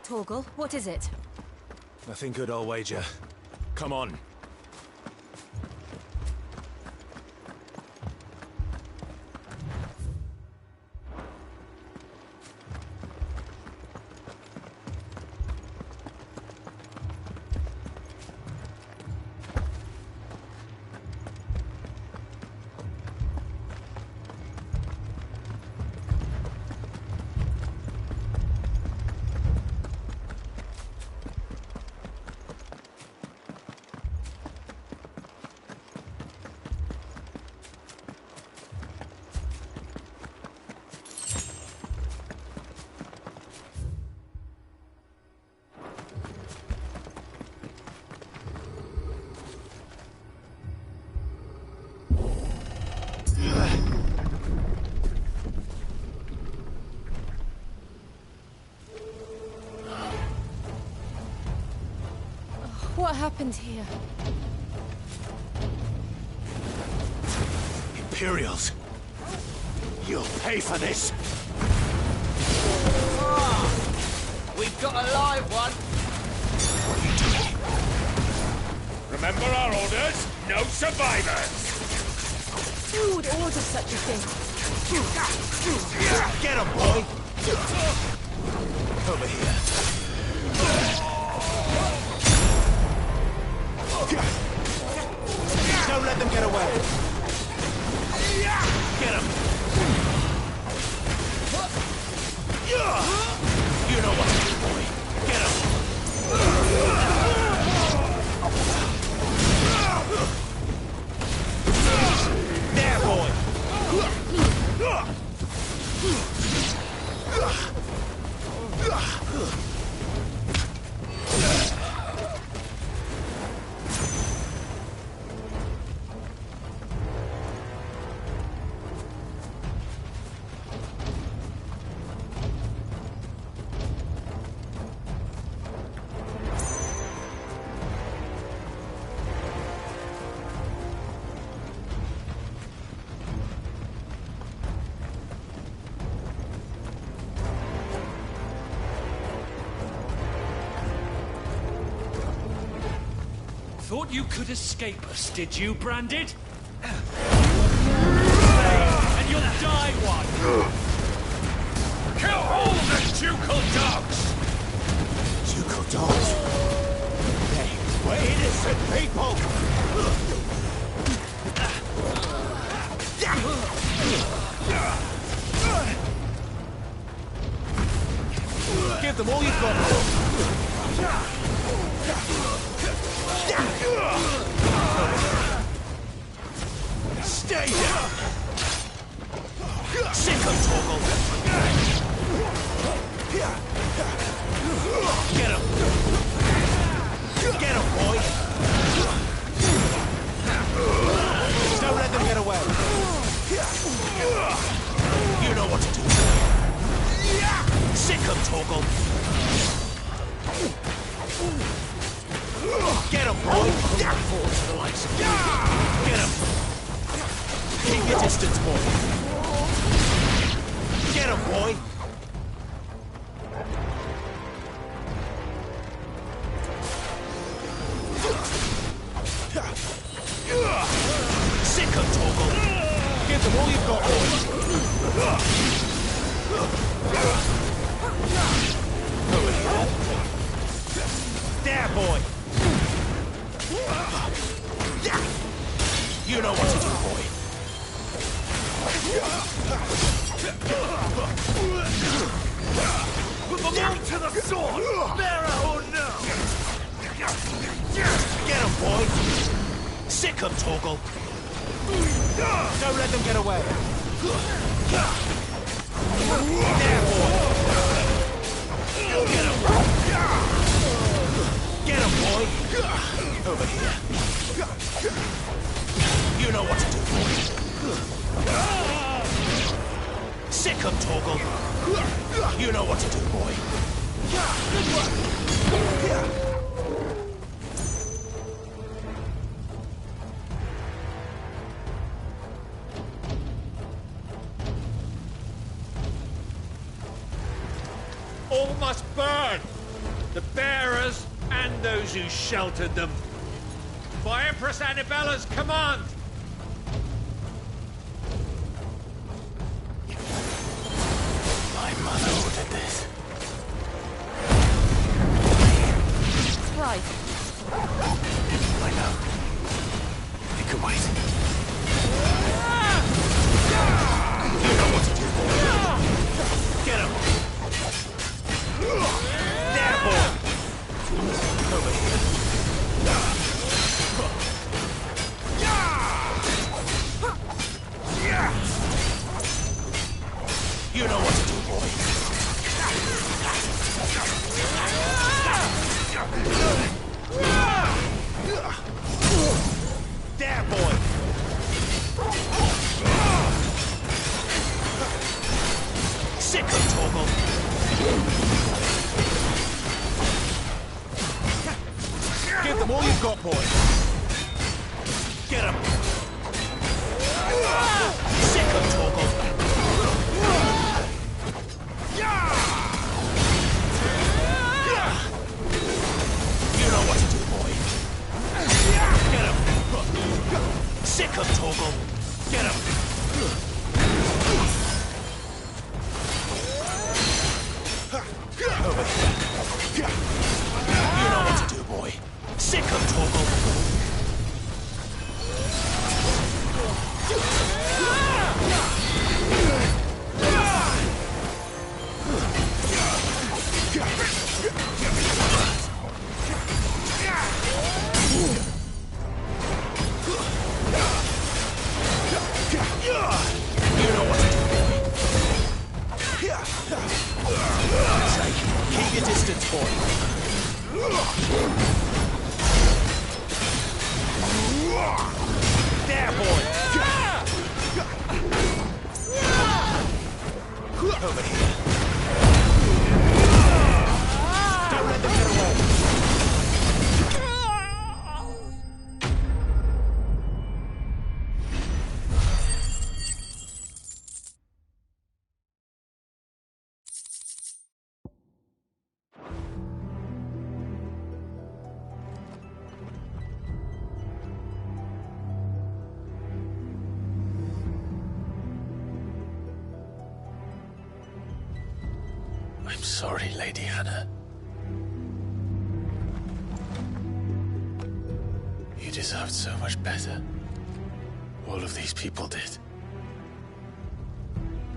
Torgal, what is it? Nothing good, I'll wager. Come on. What happened here? Imperials! You'll pay for this! We've got a live one! What are you doing? Remember our orders? No survivors! Who would order such a thing? Get him, boy! Over here. Don't let them get away! Get him! You know what to do, boy! Get him! There, boy! Thought you could escape us, did you, Branded? And you'll die one! Kill all the ducal dogs! Ducal dogs? Hey, we're innocent people! Give them all you've got! Stay down! Sick of Torgal! Get him! Get him, boy! Don't let them get away! You know what to do. Sick of Torgal! Get him, boy! Get him! Keep your distance, boy! Get him, boy! Sick of Torgal! Give them all you've got, boys! Over here. There, boy! You know what to do, boy! Put them all to the sword! Bearer or no! Get him, boy! Sick of Torgal! Don't let them get away! There, boy! Get him! Get him, boy! Over here. You know what to do, boy. Sick of Torgal. You know what to do, boy. All must burn! bearers and those who sheltered them. By Empress Annabella's command! My mother ordered this. Right. I know. It can wait. You know what to do, boy. Get him! There, boy! Over here. You know what to do, boy. There, boy! Sick of Torgal! Give them all you've got, boy! Get him! Sick of Torgal! You know what to do, boy! Get him! Sick of Torgal! Get him! Over here. You know what to do, boy. Sick of Torgal. You know what to do, boy. Keep your distance, boy. There, boy. Over here. Don't let them get away. I'm sorry, Lady Hannah. You deserved so much better. All of these people did.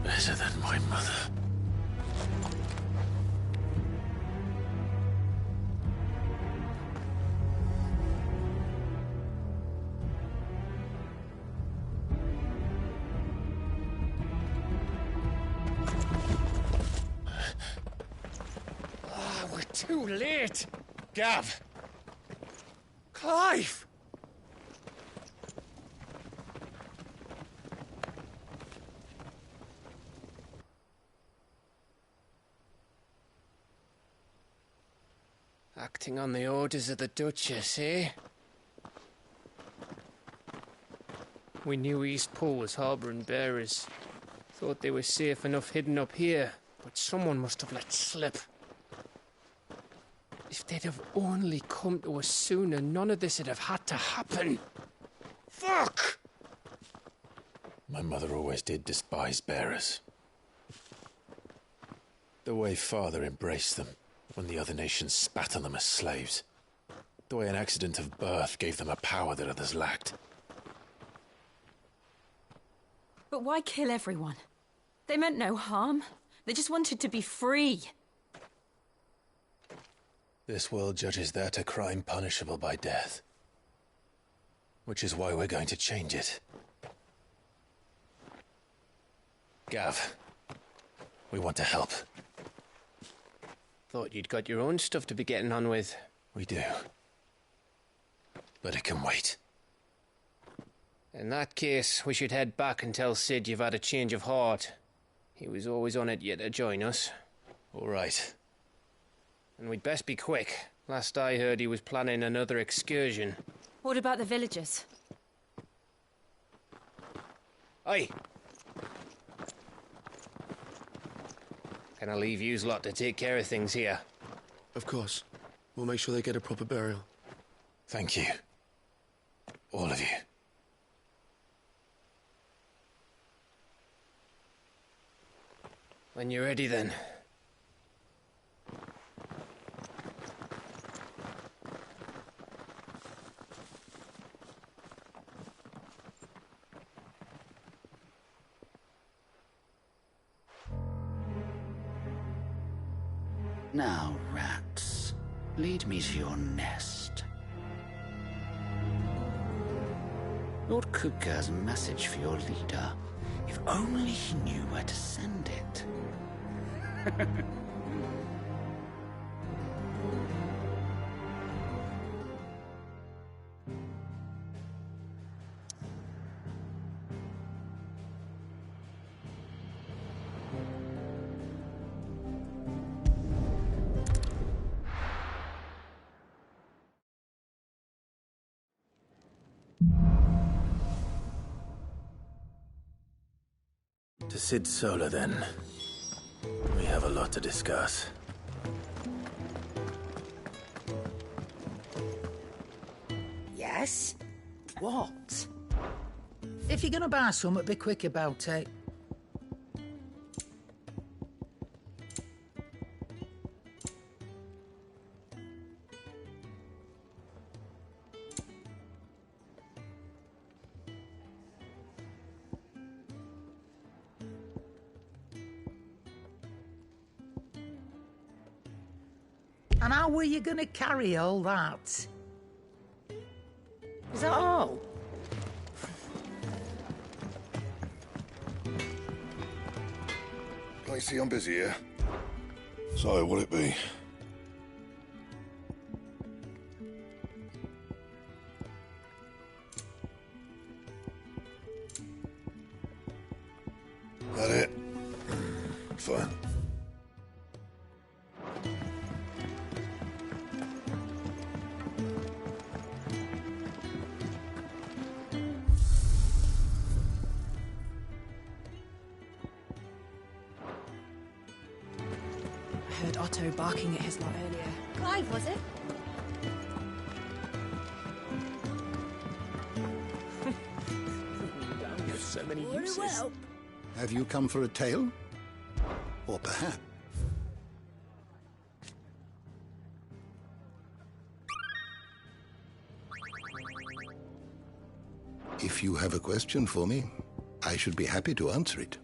Better than my mother. Too late! Gav! Clive! Acting on the orders of the Duchess, eh? We knew East Pool was harbouring bearers. Thought they were safe enough hidden up here, but someone must have let slip. If they'd have only come to us sooner, none of this would have had to happen. Fuck! My mother always did despise bearers. The way Father embraced them when the other nations spat on them as slaves. The way an accident of birth gave them a power that others lacked. But why kill everyone? They meant no harm. They just wanted to be free. This world judges that a crime punishable by death. Which is why we're going to change it. Gav, we want to help. Thought you'd got your own stuff to be getting on with. We do. But it can wait. In that case, we should head back and tell Sid you've had a change of heart. He was always on it yet to join us. All right. And we'd best be quick. Last I heard, he was planning another excursion. What about the villagers? Aye. Can I leave yous lot to take care of things here? Of course. We'll make sure they get a proper burial. Thank you. All of you. When you're ready, then. Now, rats, lead me to your nest. Lord Kupka has a message for your leader. If only he knew where to send it. To Sid Solar, then. We have a lot to discuss. Yes? What? If you're gonna buy something, be quick about it. And how were you gonna carry all that? Is that all? I see I'm busy here. So, what'll it be? That it? Fine. I heard Otto barking at his lot earlier. Clive, was it? You have so many Very uses. well. Have you come for a tale? Or perhaps... If you have a question for me, I should be happy to answer it.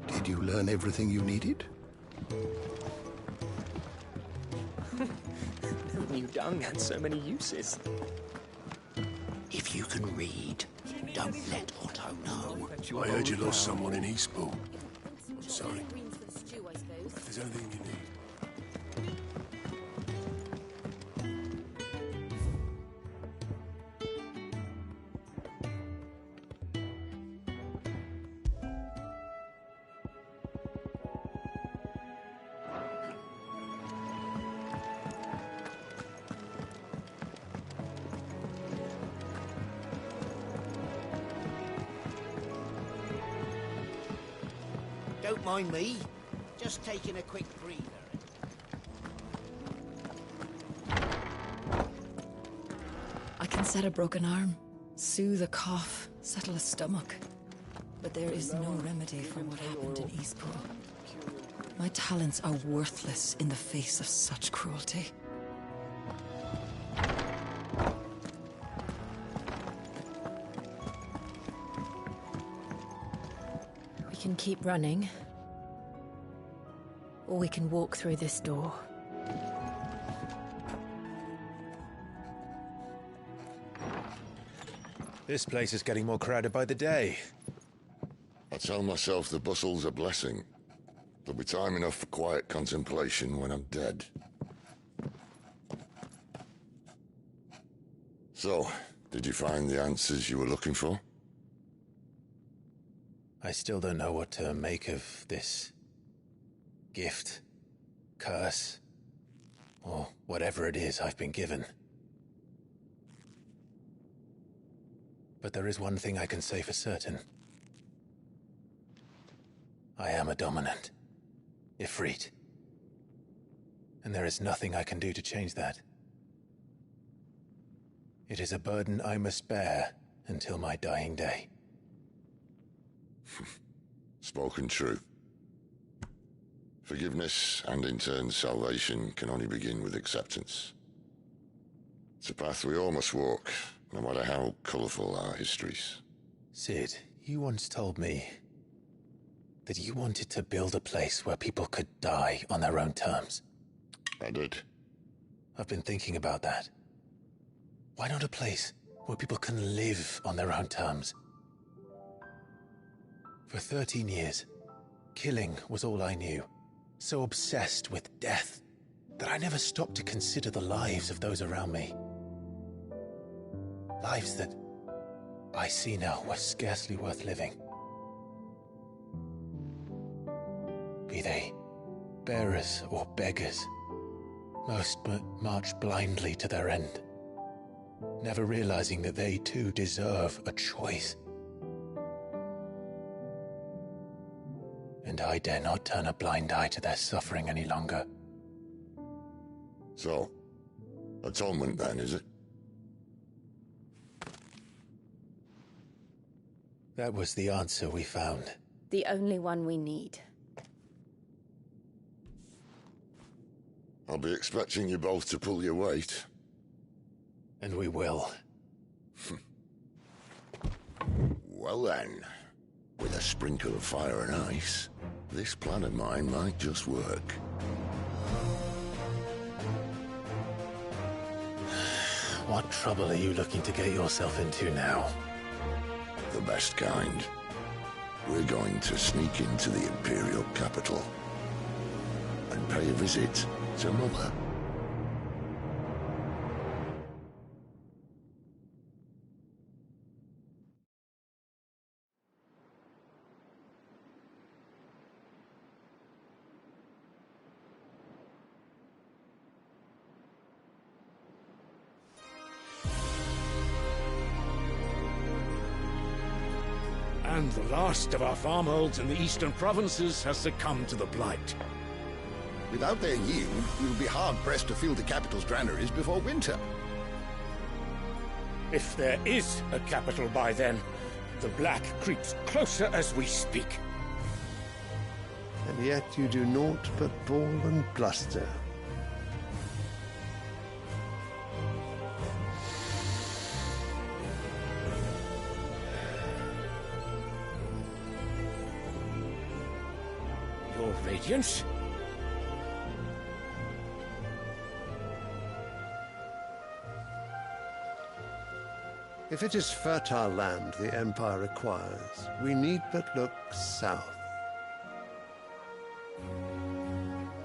Did you learn everything you needed? Never knew dung had so many uses. If you can read, don't let Otto know. I heard you lost someone in Eastpool. I'm sorry. If there's anything you need. Don't mind me. Just taking a quick breather. I can set a broken arm, soothe a cough, settle a stomach. But there is no remedy for what happened in Eastpool. My talents are worthless in the face of such cruelty. We can keep running, or we can walk through this door. This place is getting more crowded by the day. I tell myself the bustle's a blessing. There'll be time enough for quiet contemplation when I'm dead. So, did you find the answers you were looking for? I still don't know what to make of this gift, curse, or whatever it is I've been given. But there is one thing I can say for certain. I am a dominant, Ifrit. And there is nothing I can do to change that. It is a burden I must bear until my dying day. Spoken true. Forgiveness, and in turn salvation, can only begin with acceptance. It's a path we all must walk, no matter how colourful our histories. Sid, you once told me that you wanted to build a place where people could die on their own terms. I did. I've been thinking about that. Why not a place where people can live on their own terms? For 13 years, killing was all I knew. So obsessed with death that I never stopped to consider the lives of those around me. Lives that I see now were scarcely worth living. Be they bearers or beggars, most but march blindly to their end, never realizing that they too deserve a choice. And I dare not turn a blind eye to their suffering any longer. So, atonement then, is it? That was the answer we found. The only one we need. I'll be expecting you both to pull your weight. And we will. Well then, with a sprinkle of fire and ice, this plan of mine might just work. What trouble are you looking to get yourself into now? The best kind. We're going to sneak into the Imperial capital and pay a visit to Mother. And the last of our farmholds in the eastern provinces has succumbed to the blight. Without their yield, we will be hard-pressed to fill the capital's granaries before winter. If there is a capital by then, the black creeps closer as we speak. And yet you do naught but bawl and bluster. Your Radiance? If it is fertile land the Empire requires, we need but look south.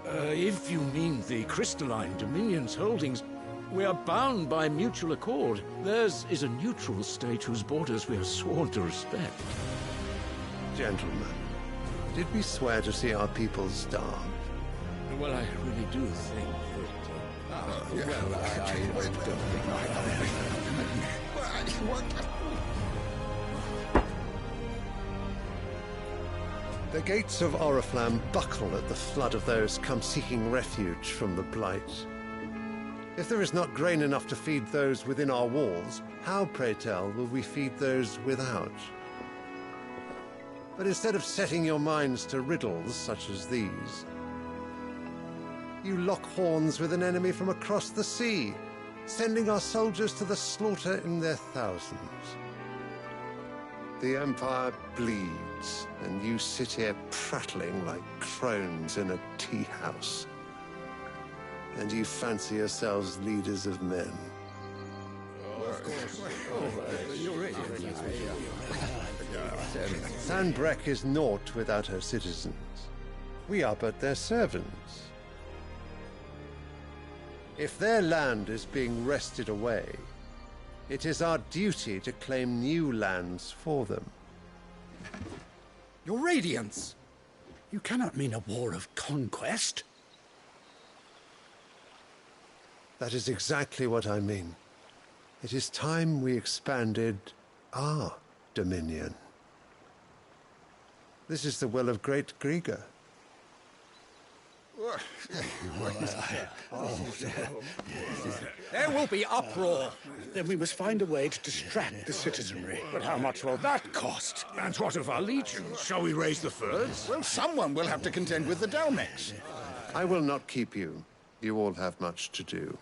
If you mean the crystalline Dominion's holdings, we are bound by mutual accord. Theirs is a neutral state whose borders we are sworn to respect. Gentlemen, did we swear to see our people starve? Well, I really do think that... The gates of Oriflamme buckle at the flood of those come seeking refuge from the blight. If there is not grain enough to feed those within our walls, how, pray tell, will we feed those without? But instead of setting your minds to riddles such as these, you lock horns with an enemy from across the sea, sending our soldiers to the slaughter in their thousands. The Empire bleeds, and you sit here prattling like crones in a tea-house. And you fancy yourselves leaders of men. Sanbreque is naught without her citizens. We are but their servants. If their land is being wrested away, it is our duty to claim new lands for them. Your Radiance! You cannot mean a war of conquest. That is exactly what I mean. It is time we expanded our dominion. This is the will of great Grieger. There will be uproar. Then we must find a way to distract the citizenry. But how much will that cost? And what of our legions? Shall we raise the furs? Well, someone will have to contend with the Dalmex. I will not keep you. You all have much to do.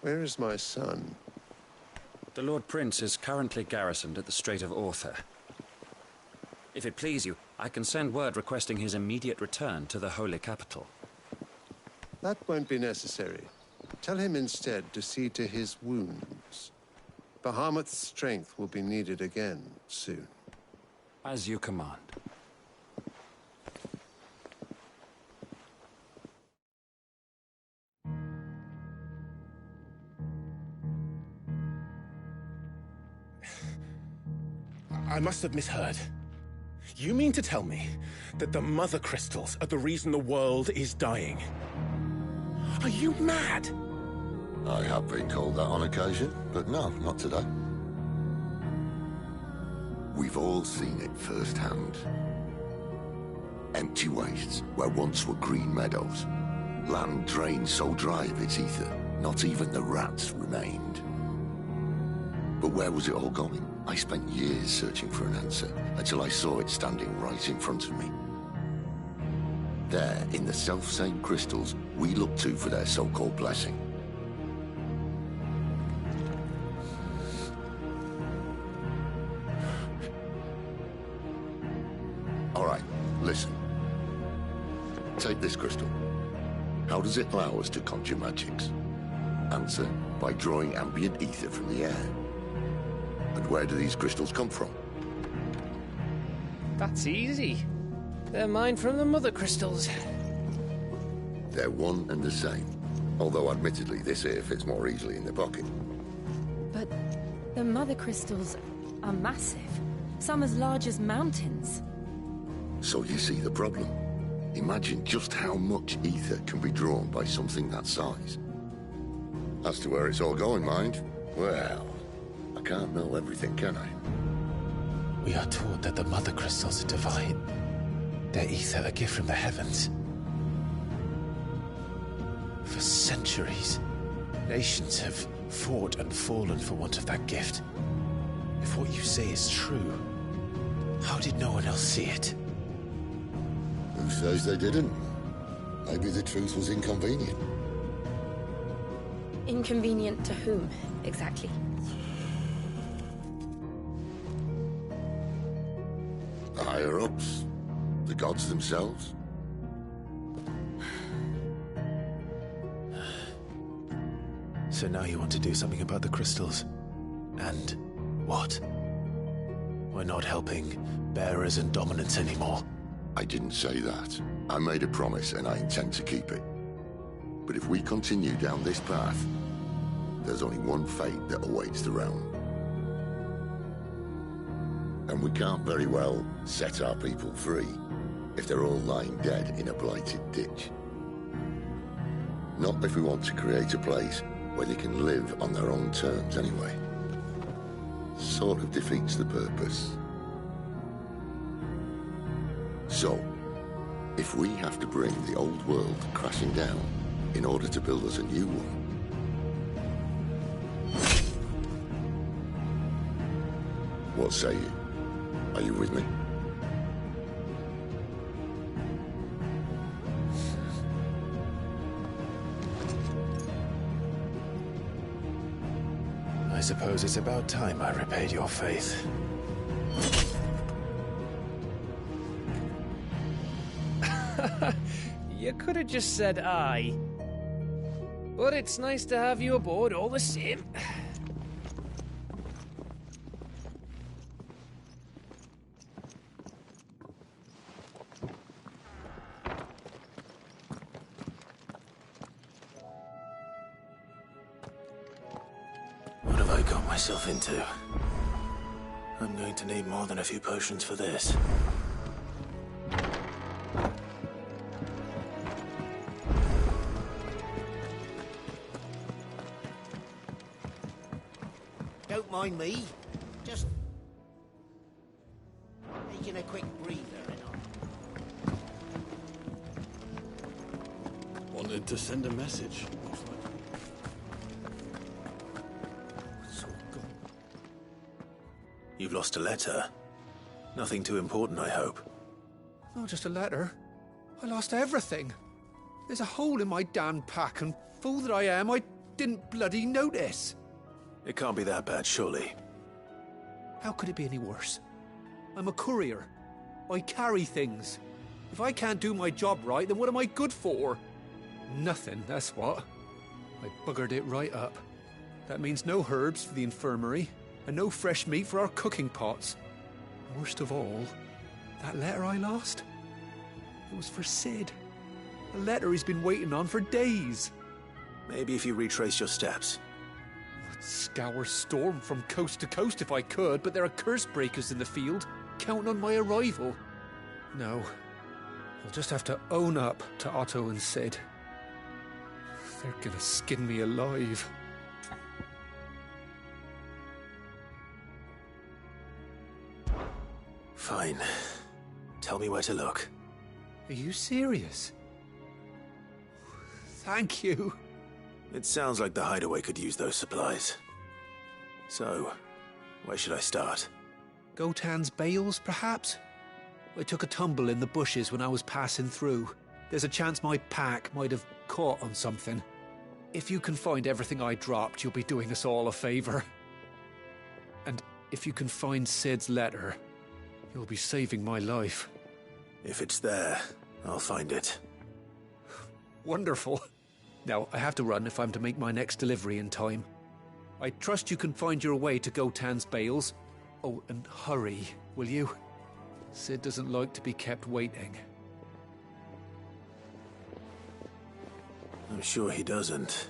Where is my son? The Lord Prince is currently garrisoned at the Strait of Arthur. If it please you, I can send word requesting his immediate return to the Holy Capital. That won't be necessary. Tell him instead to see to his wounds. Bahamut's strength will be needed again soon. As you command. I must have misheard. You mean to tell me that the Mother Crystals are the reason the world is dying? Are you mad? I have been called that on occasion, but no, not today. We've all seen it firsthand. Empty wastes where once were green meadows. Land drained so dry of its ether, not even the rats remained. But where was it all going? I spent years searching for an answer, until I saw it standing right in front of me. There, in the self-same crystals we look to for their so-called blessing. All right, listen. Take this crystal. How does it allow us to conjure magics? Answer, by drawing ambient ether from the air. And where do these crystals come from? That's easy. They're mine from the Mother Crystals. They're one and the same. Although admittedly this here fits more easily in the pocket. But the Mother Crystals are massive. Some as large as mountains. So you see the problem. Imagine just how much ether can be drawn by something that size. As to where it's all going, mind, well, I can't know everything, can I? We are taught that the Mother Crystals are divine. Their ether a gift from the heavens. For centuries, nations have fought and fallen for want of that gift. If what you say is true, how did no one else see it? Who says they didn't? Maybe the truth was inconvenient. Inconvenient to whom, exactly? The higher-ups? The gods themselves? So now you want to do something about the crystals? And what? We're not helping bearers and dominants anymore. I didn't say that. I made a promise and I intend to keep it. But if we continue down this path, there's only one fate that awaits the realm. And we can't very well set our people free if they're all lying dead in a blighted ditch. Not if we want to create a place where they can live on their own terms anyway. Sort of defeats the purpose. So, if we have to bring the old world crashing down in order to build us a new one, what say you? Are you with me? I suppose it's about time I repaid your faith. You could have just said aye. But it's nice to have you aboard all the same. What have I got myself into? I'm going to need more than a few potions for this. Don't mind me. Just taking a quick breather, Wanted to send a message. You've lost a letter. Nothing too important, I hope. Not just a letter. I lost everything. There's a hole in my damn pack, and fool that I am, I didn't bloody notice. It can't be that bad, surely. How could it be any worse? I'm a courier. I carry things. If I can't do my job right, then what am I good for? Nothing, that's what. I buggered it right up. That means no herbs for the infirmary, and no fresh meat for our cooking pots. Worst of all, that letter I lost? It was for Sid. A letter he's been waiting on for days. Maybe if you retrace your steps. I'd scour Storm from coast to coast if I could, but there are curse breakers in the field, counting on my arrival. No, I'll just have to own up to Otto and Sid. They're gonna skin me alive. Fine. Tell me where to look. Are you serious? Thank you. It sounds like the hideaway could use those supplies. So, where should I start? Gotan's bales, perhaps? I took a tumble in the bushes when I was passing through. There's a chance my pack might have caught on something. If you can find everything I dropped, you'll be doing us all a favor. And if you can find Sid's letter, you'll be saving my life. If it's there, I'll find it. Wonderful. Now, I have to run if I'm to make my next delivery in time. I trust you can find your way to Gotan's bales. Oh, and hurry, will you? Sid doesn't like to be kept waiting. I'm sure he doesn't.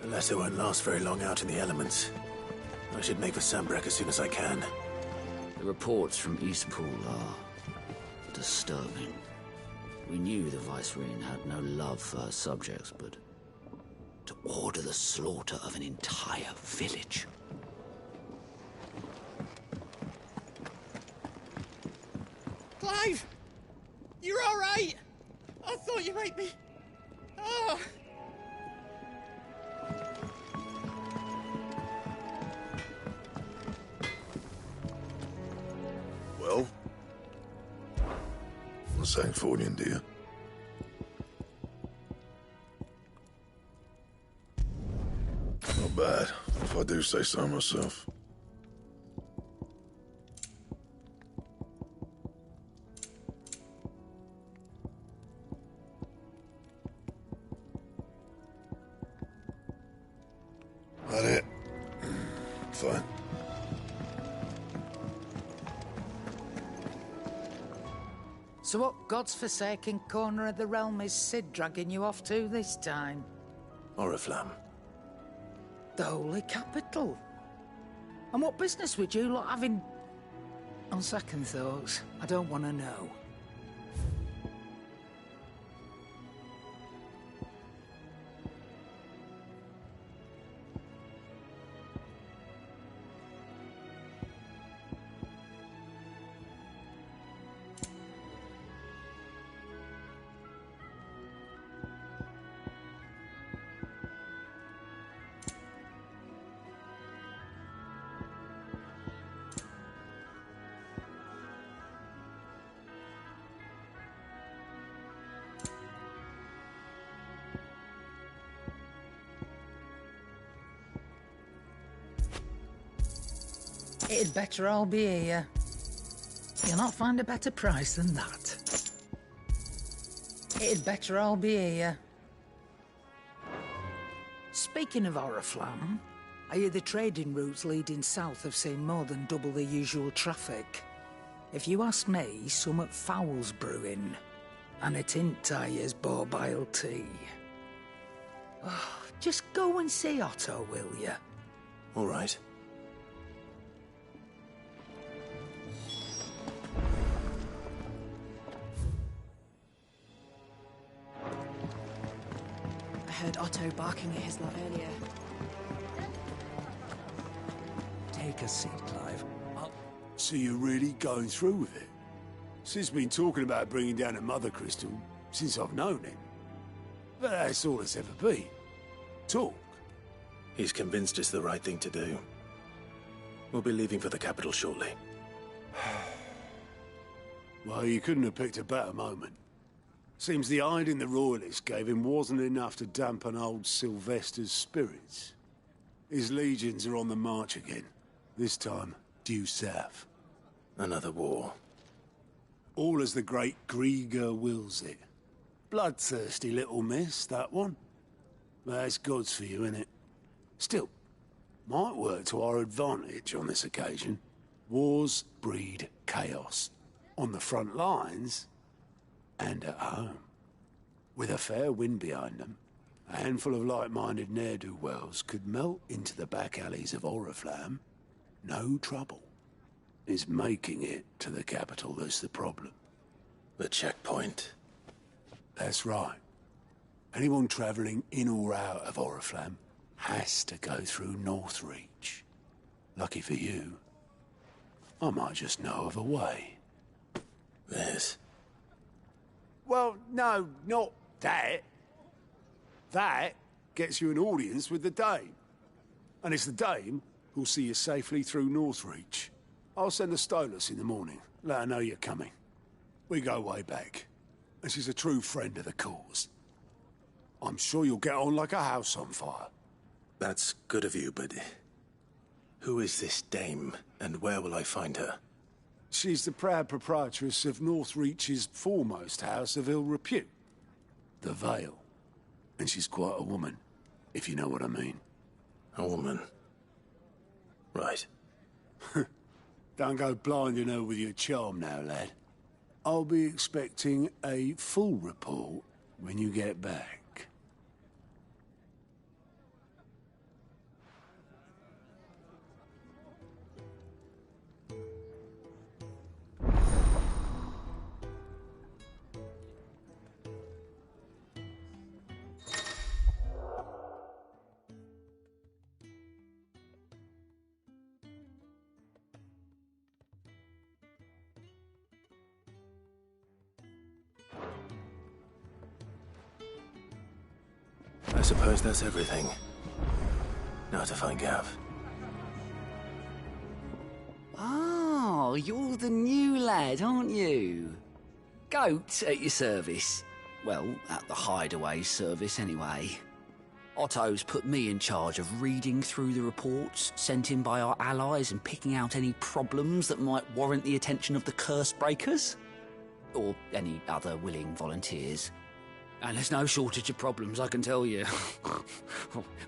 The letter won't last very long out in the elements. I should make for Sambrek as soon as I can. The reports from Eastpool are disturbing. We knew the Viceroy had no love for her subjects, but to order the slaughter of an entire village. Clive! You're all right! I thought you might be... Oh! Well? What's Sanfordine, dear? Not bad, if I do say so myself. That it? Fine. So what God's forsaken corner of the realm is Sid dragging you off to this time? Oriflamme. The Holy Capital. And what business would you lot having... On second thoughts, I don't want to know. It'd better all be here. You'll not find a better price than that. It'd better all be here. Speaking of Oriflamme, I hear the trading routes leading south have seen more than double the usual traffic. If you ask me, summat foul's brewing. And it ain't Tyre's borbile tea. Just go and see Otto, will you? All right. I heard Otto barking at his lot earlier. Take a seat, Clive. So you're really going through with it? Sid's been talking about bringing down a mother crystal since I've known him. But that's all it's ever been. Talk. He's convinced it's the right thing to do. We'll be leaving for the capital shortly. Well, you couldn't have picked a better moment. Seems the hiding the royalists gave him wasn't enough to dampen old Sylvester's spirits. His legions are on the march again. This time, due south. Another war. All as the great Grieger wills it. Bloodthirsty little miss, that one. That's God's for you, innit? Still, might work to our advantage on this occasion. Wars breed chaos. On the front lines, and at home. With a fair wind behind them, a handful of like-minded ne'er-do-wells could melt into the back alleys of Oriflamme. No trouble. It's making it to the capital that's the problem. The checkpoint. That's right. Anyone travelling in or out of Oriflamme has to go through Northreach. Lucky for you, I might just know of a way. This? Well, no, not that. That gets you an audience with the Dame. And it's the Dame who'll see you safely through Northreach. I'll send the Stolas in the morning. Let her know you're coming. We go way back. And she's a true friend of the cause. I'm sure you'll get on like a house on fire. That's good of you, but... who is this Dame, and where will I find her? She's the proud proprietress of Northreach's foremost house of ill repute. The Vale. And she's quite a woman, if you know what I mean. A woman? Right. Don't go blinding her with your charm now, lad. I'll be expecting a full report when you get back. I suppose that's everything. Now to find Gav. Oh, you're the new lad, aren't you? Goat at your service. Well, at the Hideaway service, anyway. Otto's put me in charge of reading through the reports sent in by our allies and picking out any problems that might warrant the attention of the curse breakers. Or any other willing volunteers. And there's no shortage of problems, I can tell you.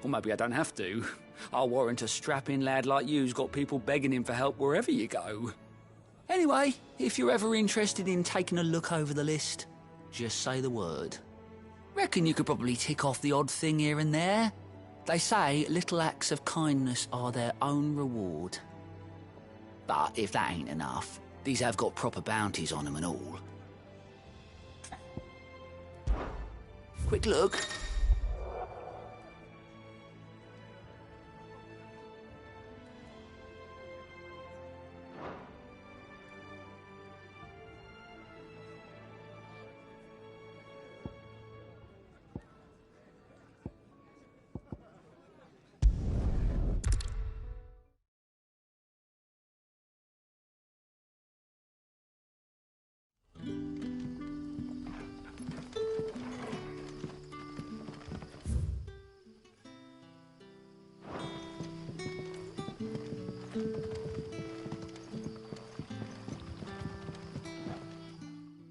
Or maybe I don't have to. I'll warrant a strapping lad like you's got people begging him for help wherever you go. Anyway, if you're ever interested in taking a look over the list, just say the word. Reckon you could probably tick off the odd thing here and there. They say little acts of kindness are their own reward. But if that ain't enough, these have got proper bounties on them and all. Quick look.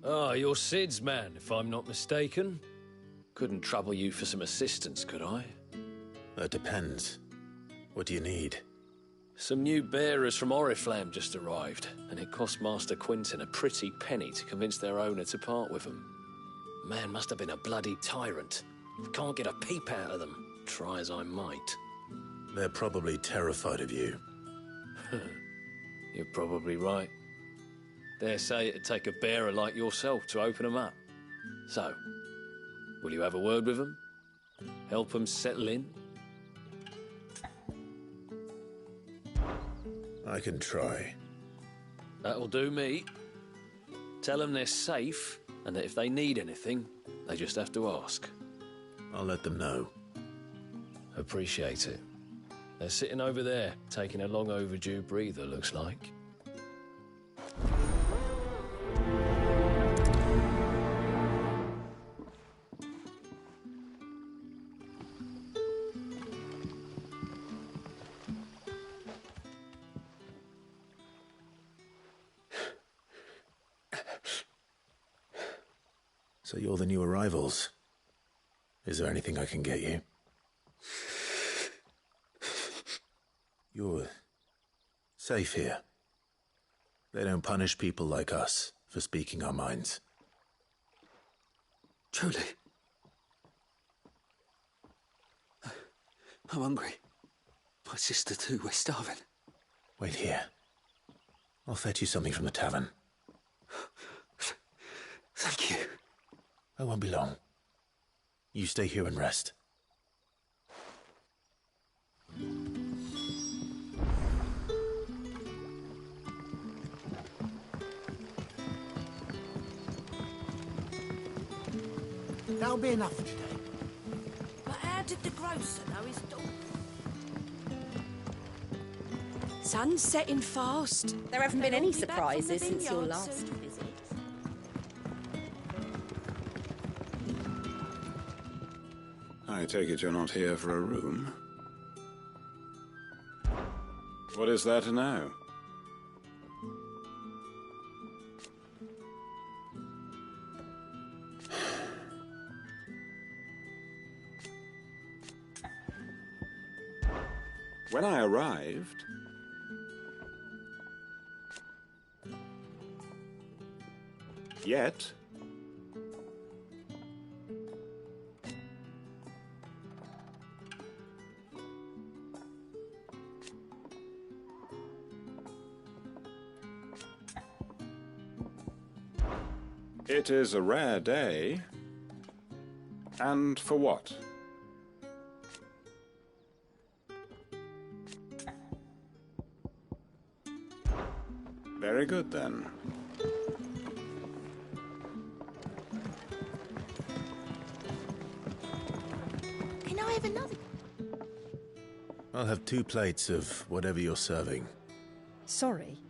Ah, you're Sid's man, if I'm not mistaken. Couldn't trouble you for some assistance, could I? That depends. What do you need? Some new bearers from Oriflamme just arrived, and it cost Master Quinton a pretty penny to convince their owner to part with them. Man must have been a bloody tyrant. Can't get a peep out of them, try as I might. They're probably terrified of you. You're probably right. Dare say it'd take a bearer like yourself to open them up. So, will you have a word with them? Help them settle in? I can try. That'll do me. Tell them they're safe, and that if they need anything, they just have to ask. I'll let them know. Appreciate it. They're sitting over there, taking a long overdue breather, looks like. So you're the new arrivals. Is there anything I can get you? You're safe here. They don't punish people like us for speaking our minds. Truly. I'm hungry. My sister too, we're starving. Wait here. I'll fetch you something from the tavern. Thank you. I won't be long. You stay here and rest. That'll be enough for today. But how did the grocer know his daughter? Sun's setting fast. There haven't been They'll any be back from surprises the since your vineyard last soon. visit. I take it you're not here for a room? What is there to know? When I arrived, yet it is a rare day, and for what? Very good, then. Can I have another? I'll have 2 plates of whatever you're serving. Sorry.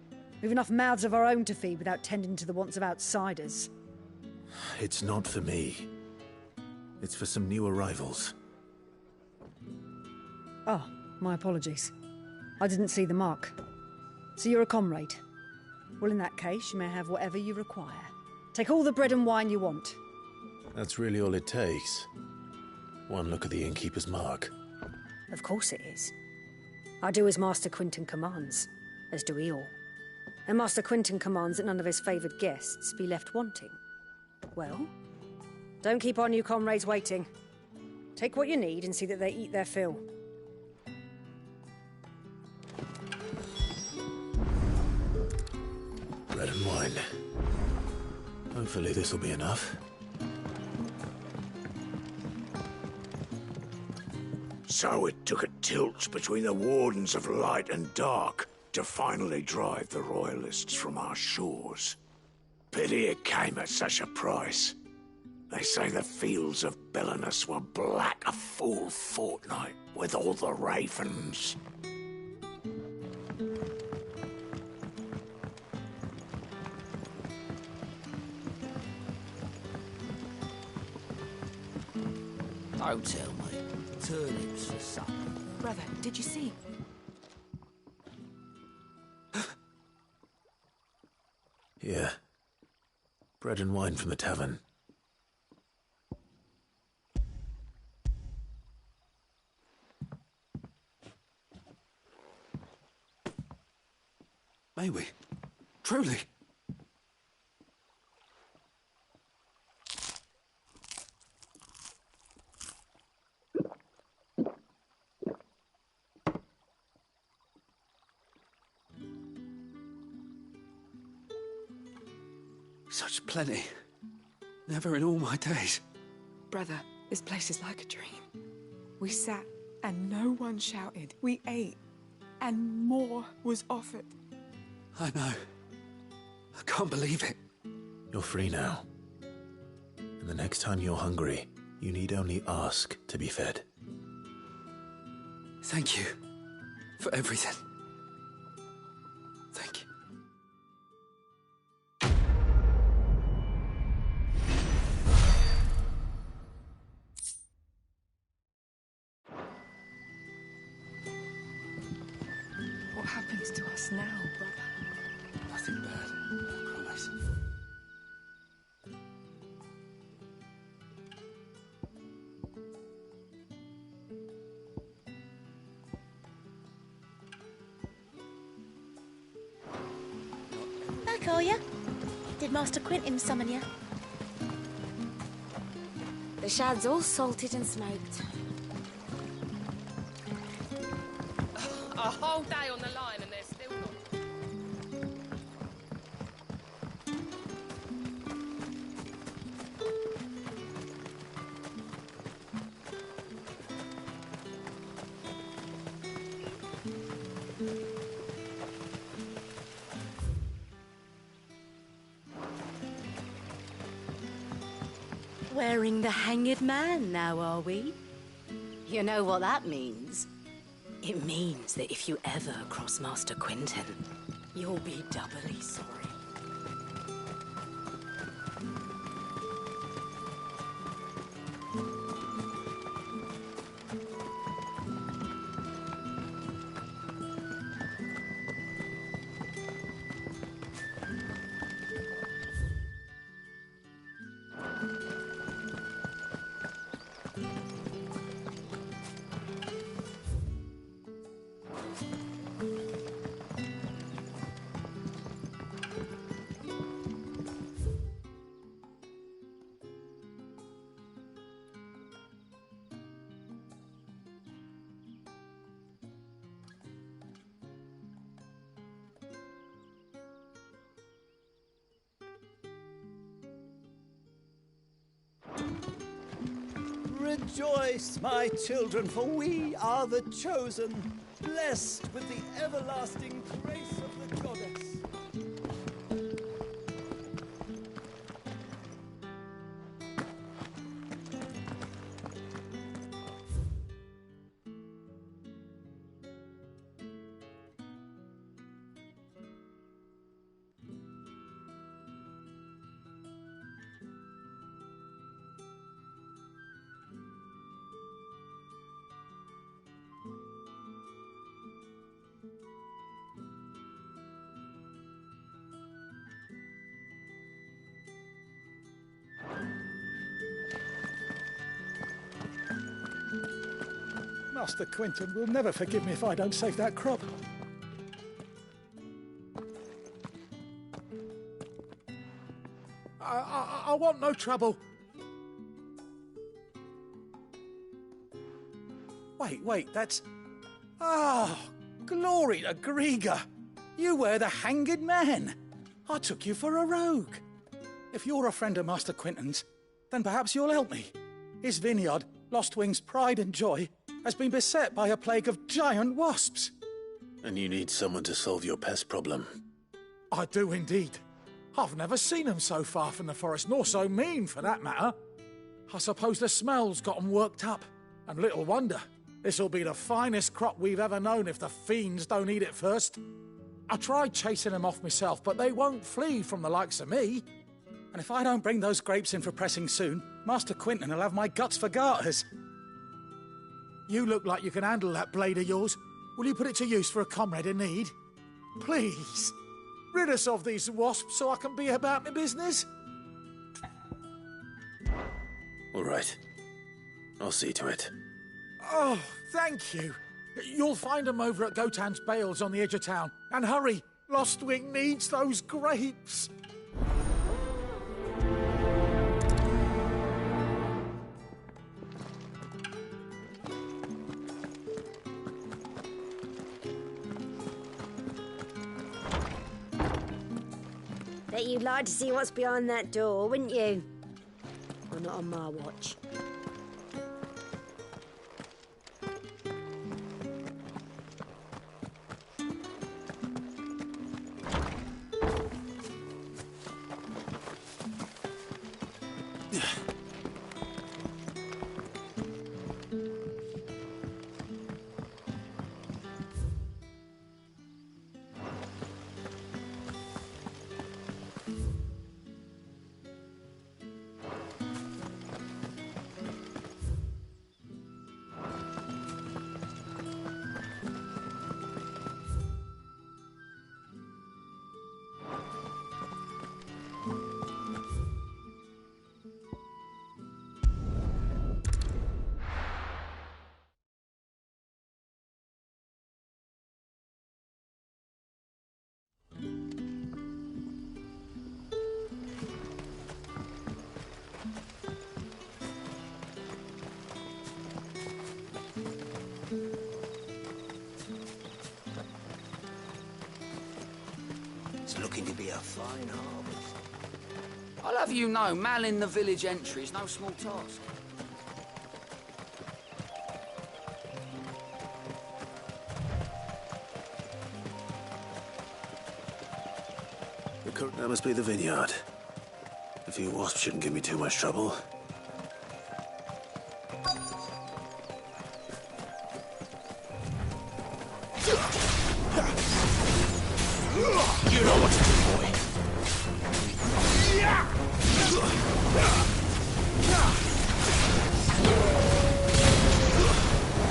We've enough mouths of our own to feed without tending to the wants of outsiders. It's not for me. It's for some new arrivals. Oh, my apologies. I didn't see the mark. So you're a comrade? Well, in that case, you may have whatever you require. Take all the bread and wine you want. That's really all it takes. One look at the innkeeper's mark. Of course it is. I do as Master Quinton commands, as do we all. And Master Quinton commands that none of his favoured guests be left wanting. Well, don't keep our new comrades waiting. Take what you need and see that they eat their fill. Bread and wine. Hopefully this will be enough. So it took a tilt between the Wardens of Light and Dark to finally drive the Royalists from our shores. Pity it came at such a price. They say the fields of Belenus were black a full fortnight with all the ravens. Don't tell me. Turnips for supper. Brother, did you see? Here. Bread and wine from the tavern. May we? Truly? Such plenty. Never in all my days. Brother, this place is like a dream. We sat and no one shouted. We ate and more was offered. I know. I can't believe it. You're free now. And the next time you're hungry, you need only ask to be fed. Thank you for everything. Thank you. What happens to us now, brother? Nothing bad, I promise. Back, are you? Did Master Quentin summon you? The shad's all salted and smoked. A whole day on the line and they're still not... Wearing the hanged man now, are we? You know what that means? It means that if you ever cross Master Quentin, you'll be doubly sorry. Rejoice, my children, for we are the chosen, blessed with the everlasting grace of the goddess. Master Quentin will never forgive me if I don't save that crop. I want no trouble. Wait, that's... Ah, glory to Griga. You wear the hanged man. I took you for a rogue. If you're a friend of Master Quentin's, then perhaps you'll help me. His vineyard, Lostwing's pride and joy, has been beset by a plague of giant wasps. And you need someone to solve your pest problem. I do indeed. I've never seen them so far from the forest, nor so mean, for that matter. I suppose the smell's got 'em worked up. And little wonder. This'll be the finest crop we've ever known if the fiends don't eat it first. I tried chasing them off myself, but they won't flee from the likes of me. And if I don't bring those grapes in for pressing soon, Master Quentin will have my guts for garters. You look like you can handle that blade of yours. Will you put it to use for a comrade in need? Please, rid us of these wasps so I can be about my business. All right. I'll see to it. Oh, thank you. You'll find them over at Gotan's Bales on the edge of town. And hurry, Lostwing needs those grapes. Bet you'd like to see what's behind that door, wouldn't you? Well, not on my watch. It's looking to be a fine harvest. I'll have you know, manning the village entry is no small task. That must be the vineyard. A few wasps shouldn't give me too much trouble. You know what to do, boy.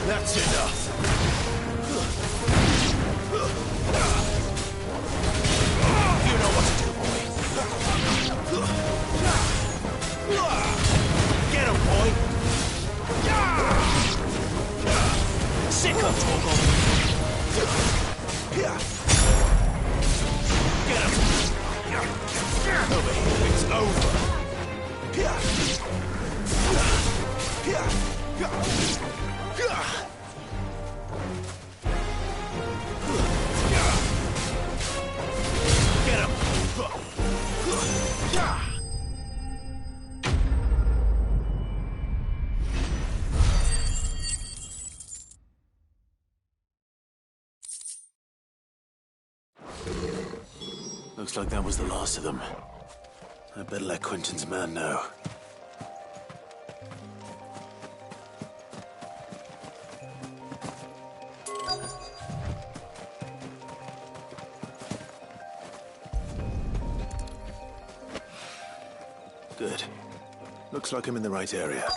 That's enough. You know what to do, boy. Get him, boy. Sick of Togo. Get him. Over here, it's over. Get him. Looks like that was the last of them. I'd better let Quentin's man know. Good. Looks like I'm in the right area.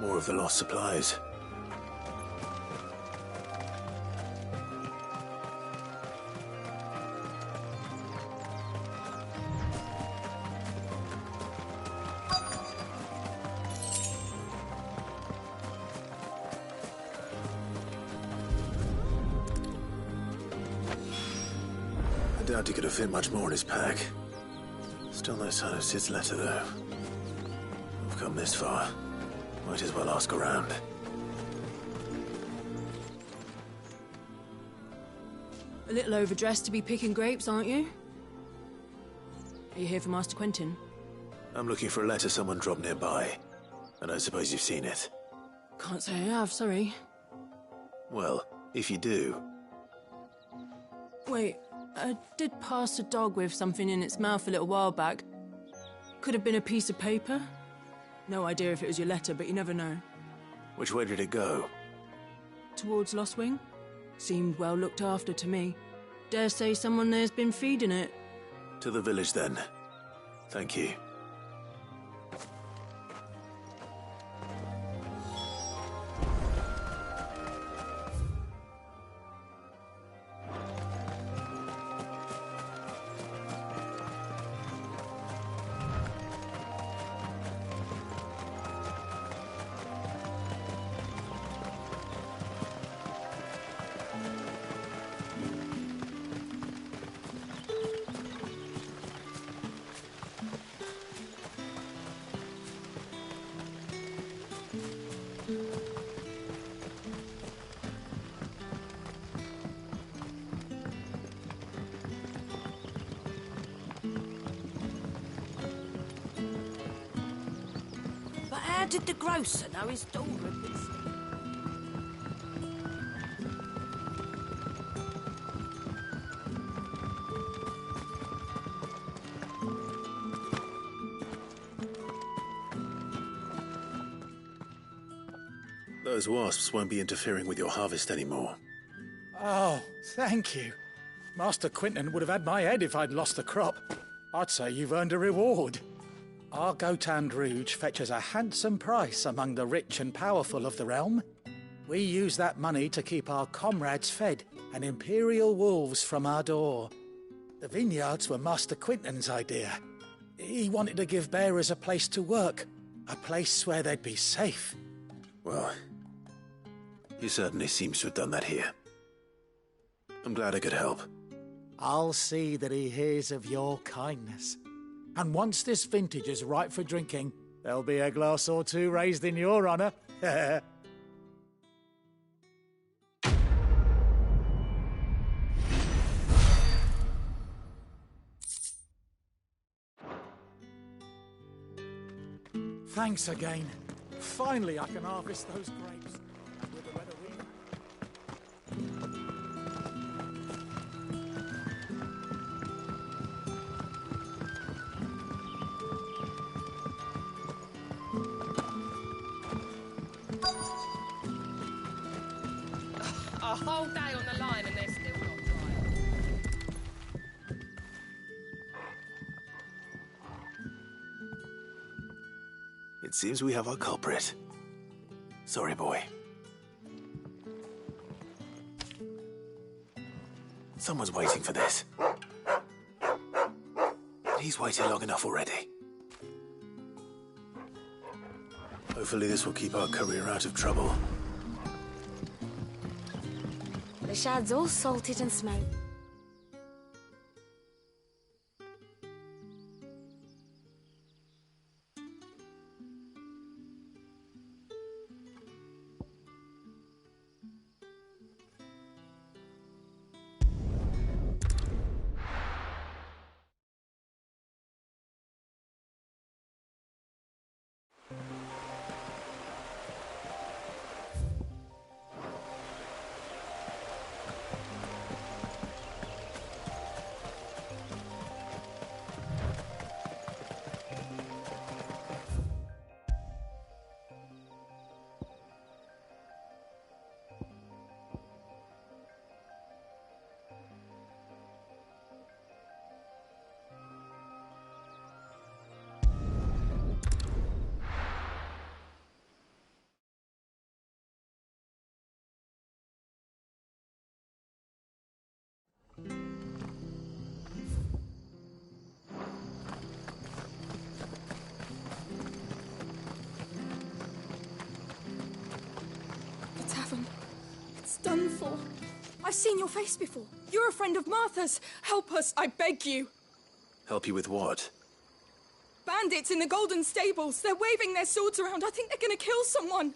More of the lost supplies. I doubt he could have fit much more in his pack. Still no sign of Sid's letter, though. We've come this far. Might as well ask around. A little overdressed to be picking grapes, aren't you? Are you here for Master Quentin? I'm looking for a letter someone dropped nearby. And I suppose you've seen it. Can't say I have, sorry. Well, if you do... Wait, I did pass a dog with something in its mouth a little while back. Could have been a piece of paper. No idea if it was your letter, but you never know. Which way did it go? Towards Lost Wing? Seemed well looked after to me. Dare say someone there's been feeding it. To the village, then. Thank you. But how did the grocer know his daughter had been sick? Those wasps won't be interfering with your harvest anymore. Oh, thank you. Master Quinton would have had my head if I'd lost the crop. I'd say you've earned a reward. Our Gotand Rouge fetches a handsome price among the rich and powerful of the realm. We use that money to keep our comrades fed and imperial wolves from our door. The vineyards were Master Quinton's idea. He wanted to give bearers a place to work, a place where they'd be safe. Well, he certainly seems to have done that here. I'm glad I could help. I'll see that he hears of your kindness. And once this vintage is ripe for drinking, there'll be a glass or two raised in your honour. Thanks again. Finally I can harvest those grapes. With the weather A whole day on the line and they're still not dry. It seems we have our culprit. Sorry, boy. Someone's waiting for this. He's waited long enough already. Hopefully this will keep our career out of trouble. The shad's all salted and smoked. The tavern. It's done for. I've seen your face before. You're a friend of Martha's. Help us, I beg you. Help you with what? Bandits in the Golden Stables. They're waving their swords around. I think they're going to kill someone.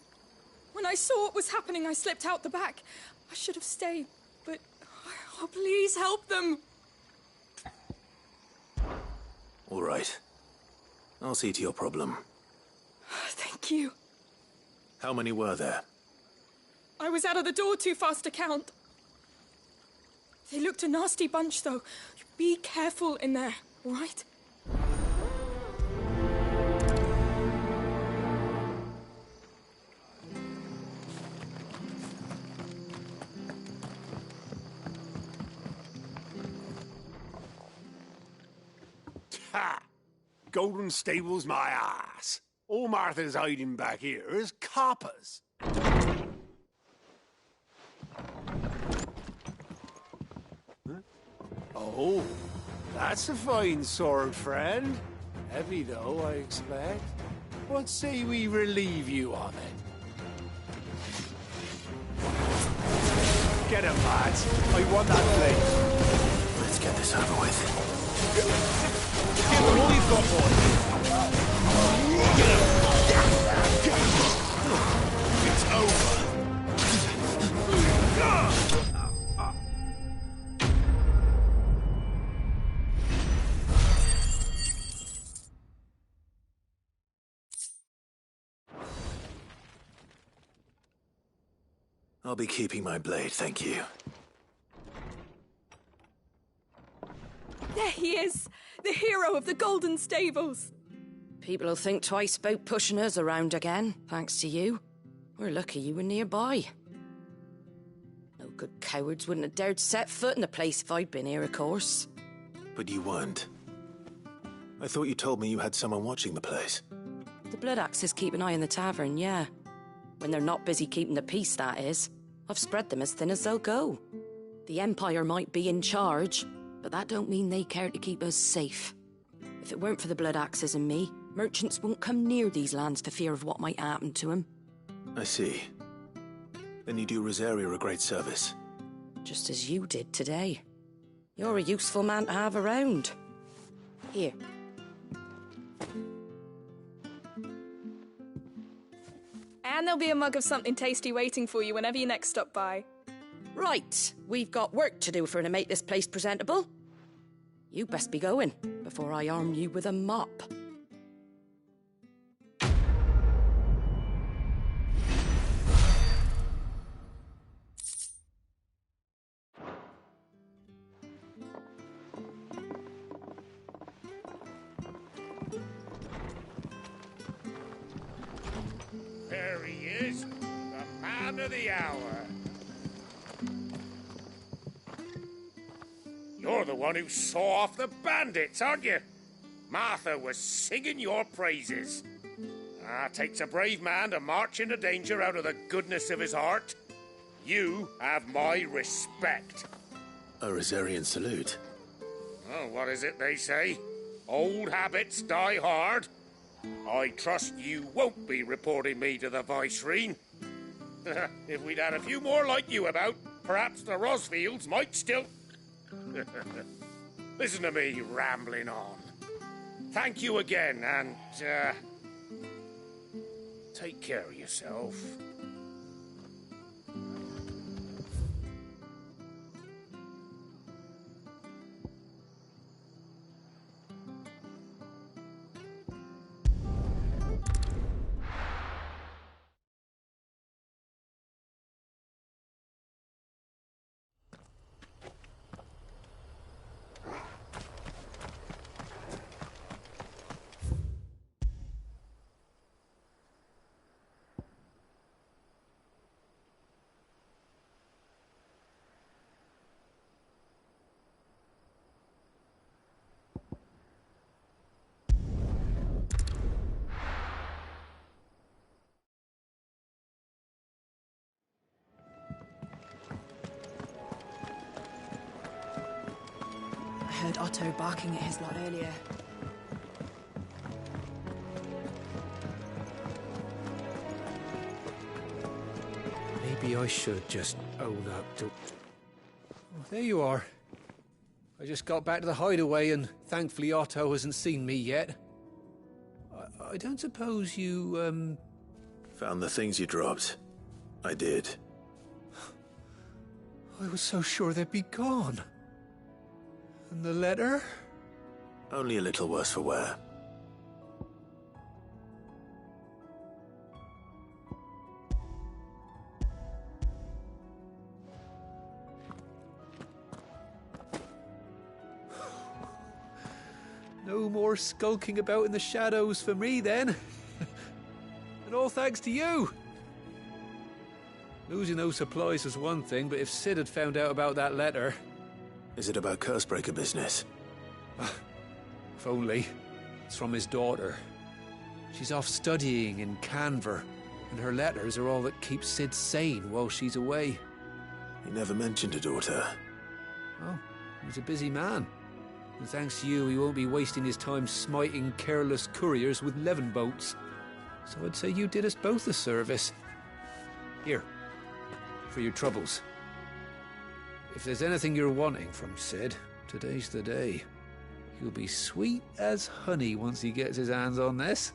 When I saw what was happening, I slipped out the back. I should have stayed, but... Oh, please help them. All right. I'll see to your problem. Thank you. How many were there? I was out of the door too fast to count. They looked a nasty bunch, though. Be careful in there, all right? Ha! Golden Stables my ass. All Martha's hiding back here is coppers. Huh? Oh, that's a fine sword, friend. Heavy, though, I expect. What say we relieve you of it? Get him, lads. I want that blade. Let's get this over with. Give him all you've got, boy. It's over. I'll be keeping my blade, thank you. There he is! The hero of the Golden Stables! People will think twice about pushing us around again, thanks to you. We're lucky you were nearby. No good cowards wouldn't have dared set foot in the place if I'd been here, of course. But you weren't. I thought you told me you had someone watching the place. The Blood Axes keep an eye on the tavern, yeah. When they're not busy keeping the peace, that is. I've spread them as thin as they'll go. The Empire might be in charge, but that don't mean they care to keep us safe. If it weren't for the Blood Axes and me, merchants won't come near these lands for fear of what might happen to them. I see. Then you do Rosaria a great service. Just as you did today. You're a useful man to have around. Here. And there'll be a mug of something tasty waiting for you whenever you next stop by. Right, we've got work to do for to make this place presentable. You best be going, before I arm you with a mop. There he is, the man of the hour. You're the one who saw off the bandits, aren't you? Martha was singing your praises. Takes a brave man to march into danger out of the goodness of his heart. You have my respect. A Rosarian salute. Oh, what is it they say? Old habits die hard. I trust you won't be reporting me to the Viceroy. If we'd had a few more like you about, perhaps the Rosfields might still... Listen to me rambling on. Thank you again, and, take care of yourself. I heard Otto barking at his lot earlier. Maybe I should just own up to... Oh, there you are. I just got back to the hideaway and thankfully Otto hasn't seen me yet. I don't suppose you, Found the things you dropped. I did. I was so sure they'd be gone. And the letter? Only a little worse for wear. No more skulking about in the shadows for me, then. And all thanks to you. Losing those supplies was one thing, but if Sid had found out about that letter... Is it about Cursebreaker business? If only. It's from his daughter. She's off studying in Canver, and her letters are all that keeps Sid sane while she's away. He never mentioned a daughter. Oh, he's a busy man. And thanks to you, he won't be wasting his time smiting careless couriers with levin boats. So I'd say you did us both a service. Here, for your troubles. If there's anything you're wanting from Sid, today's the day. He'll be sweet as honey once he gets his hands on this.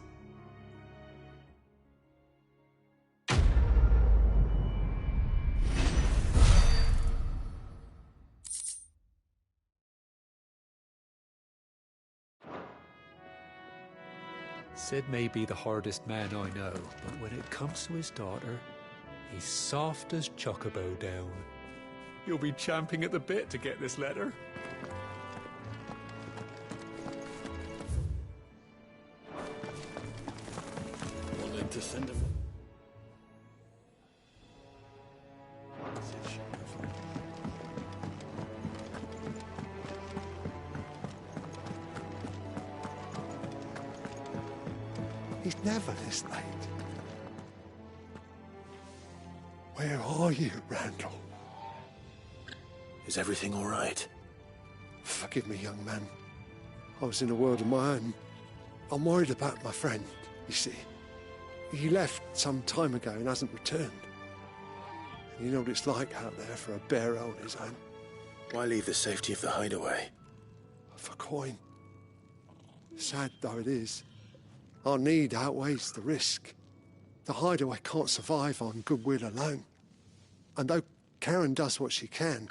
Sid may be the hardest man I know, but when it comes to his daughter, He's soft as chocobo down. You'll be champing at the bit to get this letter. Wanted to send him. He's never this late. Where are you, Randall? Is everything all right? Forgive me, young man. I was in a world of my own. I'm worried about my friend, you see. He left some time ago and hasn't returned. And you know what it's like out there for a bear on his own. Why leave the safety of the hideaway? For coin. Sad though it is, our need outweighs the risk. The hideaway can't survive on goodwill alone. And though Karen does what she can,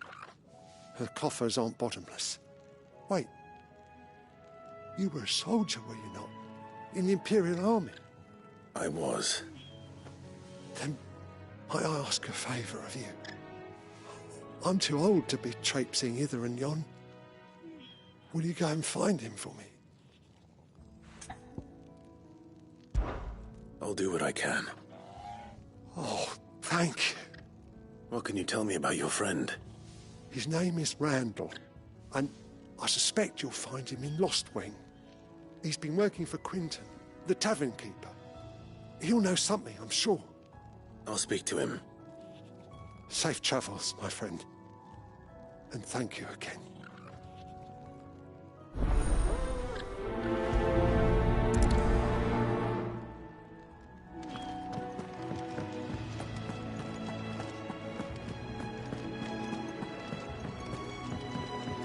her coffers aren't bottomless. Wait. You were a soldier, were you not? In the Imperial Army? I was. Then might I ask a favour of you? I'm too old to be traipsing hither and yon. Will you go and find him for me? I'll do what I can. Oh, thank you. What can you tell me about your friend? His name is Randall, and I suspect you'll find him in Lost Wing. He's been working for Quinton, the tavern keeper. He'll know something, I'm sure. I'll speak to him. Safe travels, my friend. And thank you again.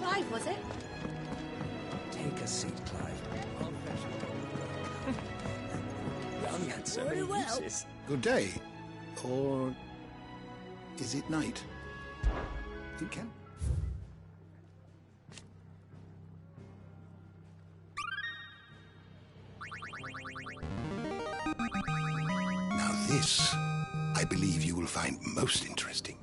Clive, was it? Take a seat, Clive. Young and so many uses. Good day. Or is it night? You can. Now this, I believe you will find most interesting.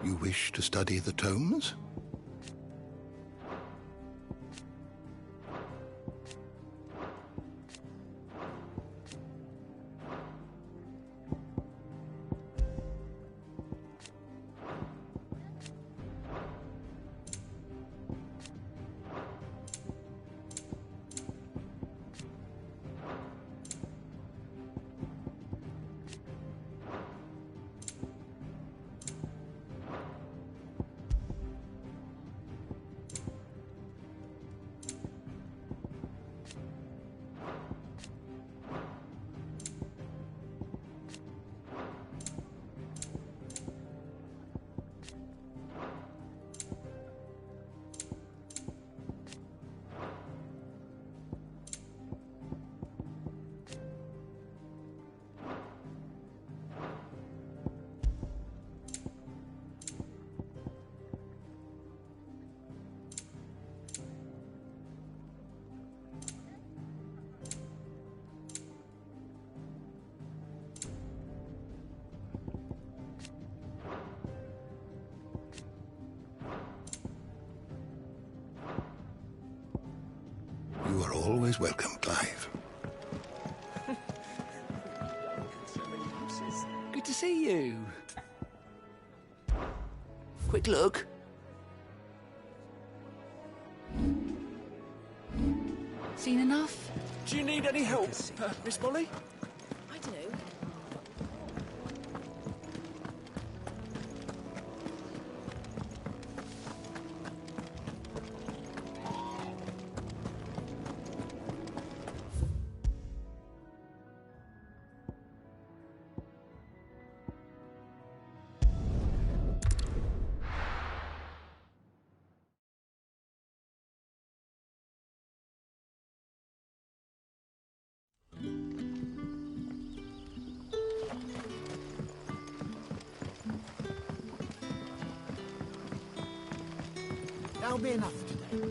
You wish to study the tomes? You are always welcome, Clive. Good to see you. Quick look. Seen enough? Do you need any help, Miss Molly? I do. That'll be enough for today.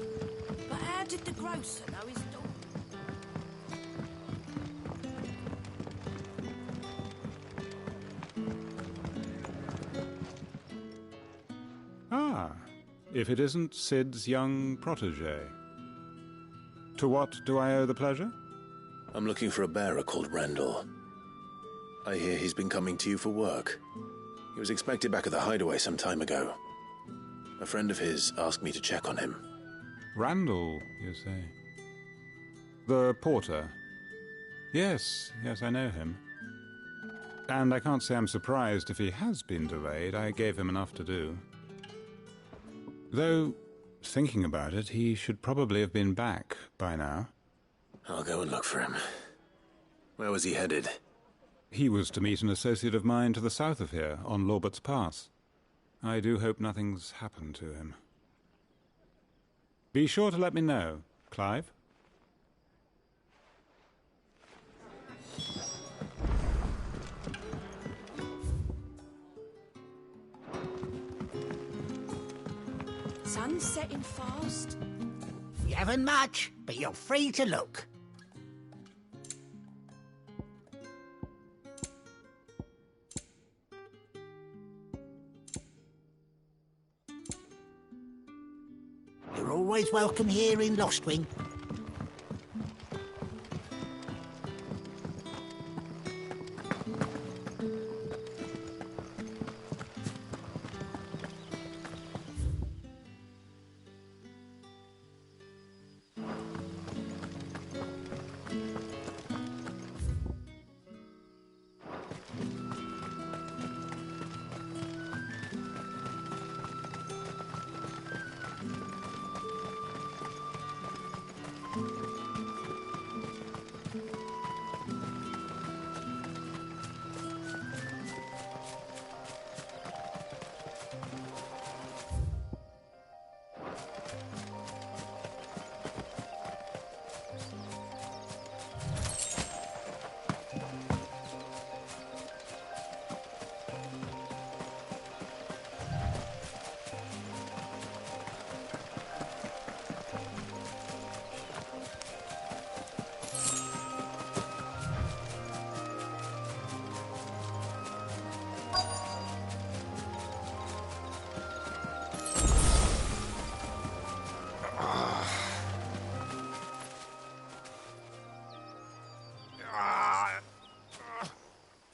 But how did the grocer know his dog? Ah, if it isn't Sid's young protege. To what do I owe the pleasure? I'm looking for a bearer called Randall. I hear he's been coming to you for work. He was expected back at the hideaway some time ago. A friend of his asked me to check on him. Randall, you say? The porter? Yes, I know him. And I can't say I'm surprised if he has been delayed. I gave him enough to do. Though, thinking about it, he should probably have been back by now. I'll go and look for him. Where was he headed? He was to meet an associate of mine to the south of here, on Lorbert's Pass. I do hope nothing's happened to him. Be sure to let me know, Clive. Sun's setting fast. You haven't much, but you're free to look. You're always welcome here in Lostwing.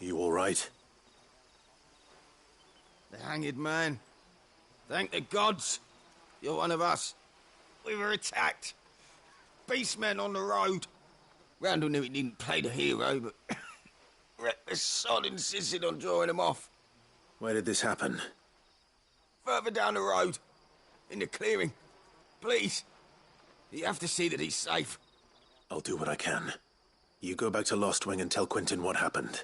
You all right? The hanged man. Thank the gods. You're one of us. We were attacked. Beastmen on the road. Randall knew he didn't play the hero, but reckless sod insisted on drawing him off. Where did this happen? Further down the road. In the clearing. Please. You have to see that he's safe. I'll do what I can. You go back to Lostwing and tell Quentin what happened.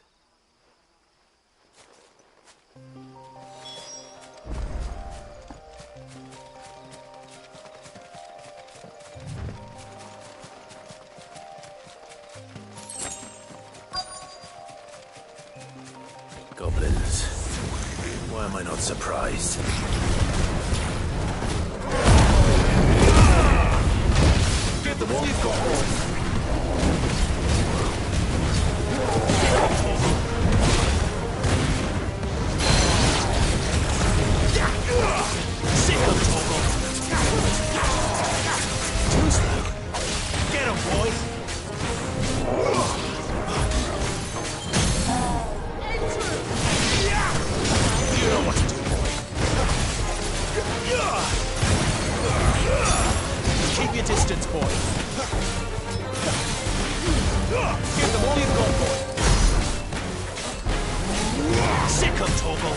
Goblins. Why am I not surprised? Get them all you've got. Sick of Toggle. Too slow. Get him. Keep your distance, boy. Give them all you've got, boy. Sick 'em, Torgal.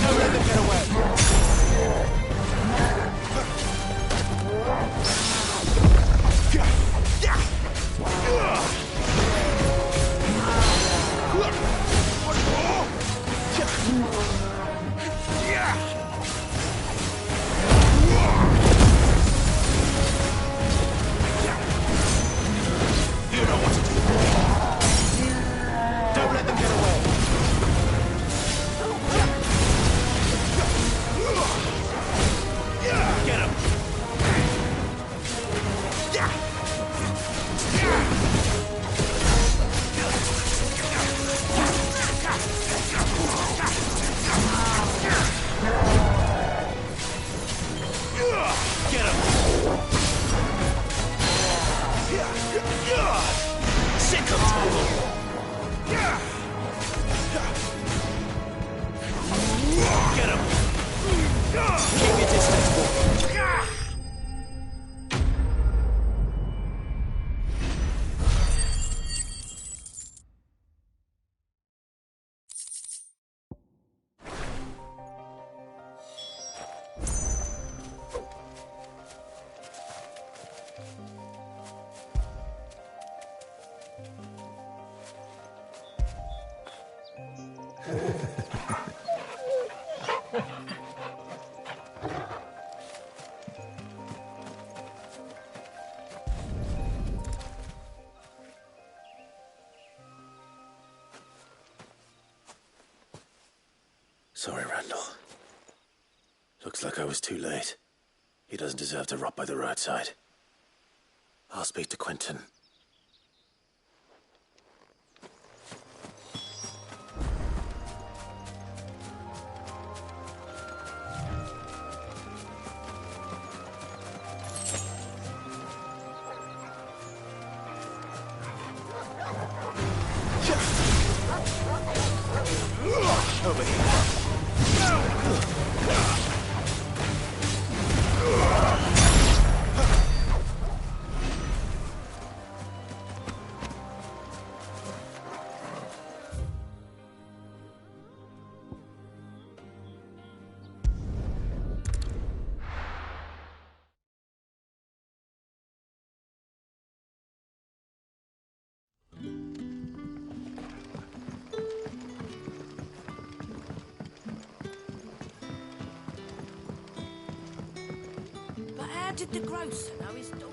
Don't let them get away. You know what to do. Don't let them get away. Get him. Get him! Sick of Torgal! Get him! Keep your distance, boy! Sorry, Randall. Looks like I was too late. He doesn't deserve to rot by the roadside. I'll speak to Quentin. Over here. But how did the grocer know his dog?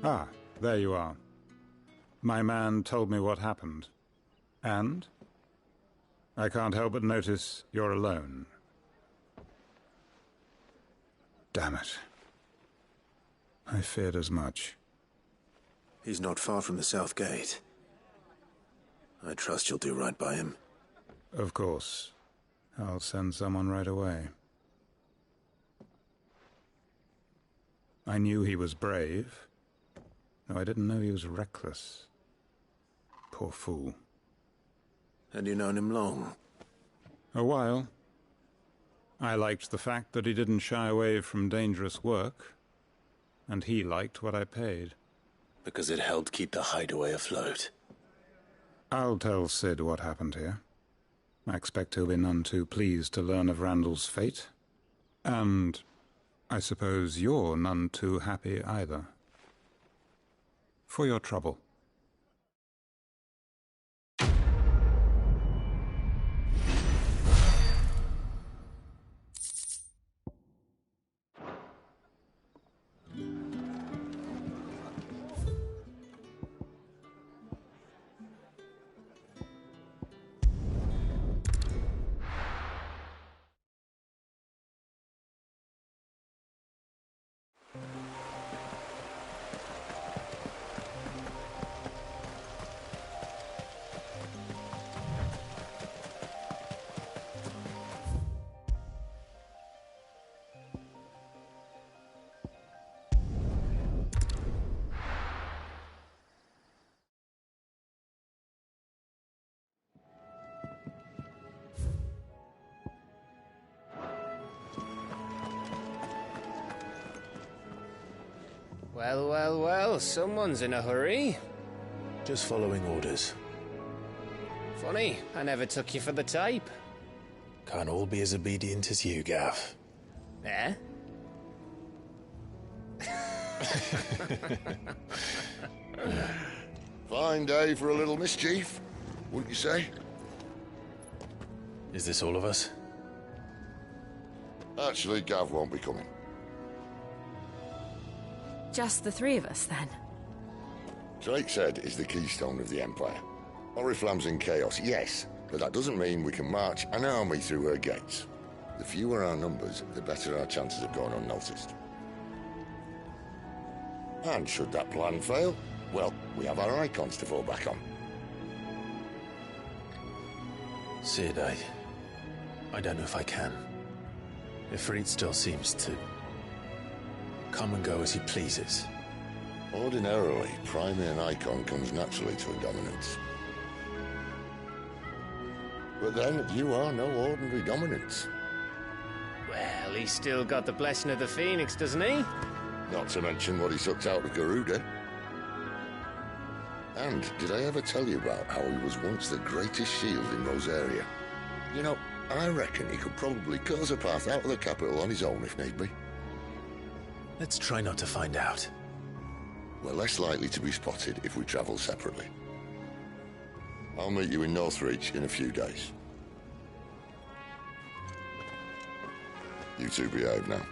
Ah, there you are. My man told me what happened. And? I can't help but notice you're alone. Damn it. I feared as much. He's not far from the south gate. I trust you'll do right by him. Of course. I'll send someone right away. I knew he was brave, though I didn't know he was reckless. Poor fool. Had you known him long? A while. I liked the fact that he didn't shy away from dangerous work, and he liked what I paid. Because it helped keep the hideaway afloat. I'll tell Sid what happened here. I expect he'll be none too pleased to learn of Randall's fate. And I suppose you're none too happy either. For your trouble. Well, well, well, someone's in a hurry. Just following orders. Funny, I never took you for the type. Can't all be as obedient as you, Gav. Eh? Fine day for a little mischief, wouldn't you say? Is this all of us? Actually, Gav won't be coming. Just the three of us, then? Drake's Head is the keystone of the Empire. Oriflamme's in chaos, yes, but that doesn't mean we can march an army through her gates. The fewer our numbers, the better our chances of going unnoticed. And should that plan fail, well, we have our icons to fall back on. Sid, I don't know if I can. Ifrit still seems to come and go as he pleases. Ordinarily, priming an icon comes naturally to a dominance. But then, you are no ordinary dominance. Well, he's still got the blessing of the Phoenix, doesn't he? Not to mention what he sucked out of Garuda. And did I ever tell you about how he was once the greatest shield in Rosaria? You know, I reckon he could probably cut us a path out of the capital on his own if need be. Let's try not to find out. We're less likely to be spotted if we travel separately. I'll meet you in Northreach in a few days. You two behave now.